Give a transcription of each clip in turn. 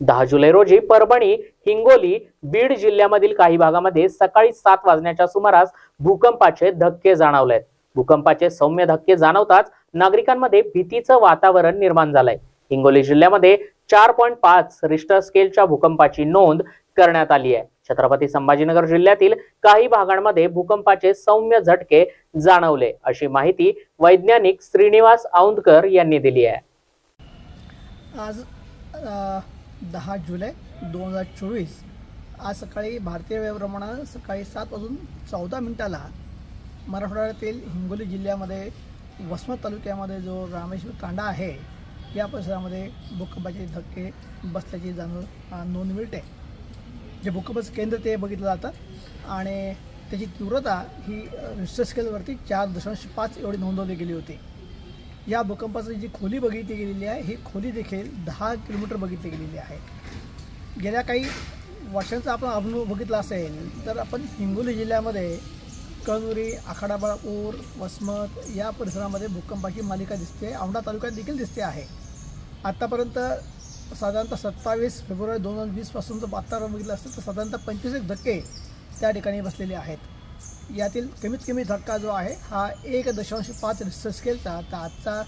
10 जुलै रोजी परभणी, हिंगोली, बीड जिल्ह्यामधील काही भागामध्ये सकाळी 7 वाजण्याच्या सुमारास भूकंपाचे धक्के जाणवलेत। भूकंपाचे सौम्य धक्के जाणवताच नागरिकांमध्ये भीतीचं वातावरण निर्माण झालंय। हिंगोली जिल्ह्यामध्ये 4.5 रिश्टर स्केलच्या भूकंपाची नोंद करण्यात आली आहे। छत्रपती संभाजीनगर जिल्ह्यातील काही भागांमध्ये भूकंपाचे सौम्य झटके जाणवले, अशी माहिती वैज्ञानिक श्रीनिवास औंधकर यांनी दिली आहे। आज 10 जुलै 2024 आज सकाळी भारतीय वेळेप्रमाणे सकाळी 7:14 मराठवाड्यातील हिंगोली जिल्ह्यामध्ये वसमत तालुक्यामध्ये जो रामेश्वर तांडा आहे या परिसरामध्ये भूकंपाचे धक्के बसल्याची नोंद मिळते। जे भूकंपाचं केंद्र ते बघितलं जातं आणि त्याची तीव्रता ही रिश्टर स्केलवरती 4.5 एवढी नोंदवली गेली होती। या भूकंपाची जी खोली बघितली गेलेली आहे ही खोली देखील 10 किलोमीटर बघितली गेलेली आहे। गेल्या काही वर्षांचा आपण अनुभव बघितला असेल तर आपण हिंगोली जिल्ह्यामध्ये कळमुरी, आखाडाबाळापूर, वसमत या परिसरामध्ये भूकंपाची मालिका दिसते। औंढा तालुक्यात देखील दिसते आहे। आतापर्यंत साधारणतः 27 फेब्रुवारी 2020 पासूनचं वातावरण बघितलं असतं तर साधारणतः 25 धक्के त्या ठिकाणी बसलेले आहेत। यातील कमीत कमी धक्का जो आहे हा 1.5 रिश्टर स्केलचा, तर आजचा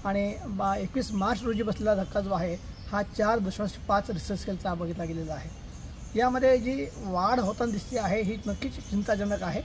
आणि 21 मार्च रोजी बसलेला धक्का जो आहे हा 4.5 रिश्टर स्केलचा बघितला गेलेला आहे। यामध्ये जी वाढ होताना दिसते आहे ही नक्कीच चिंताजनक आहे।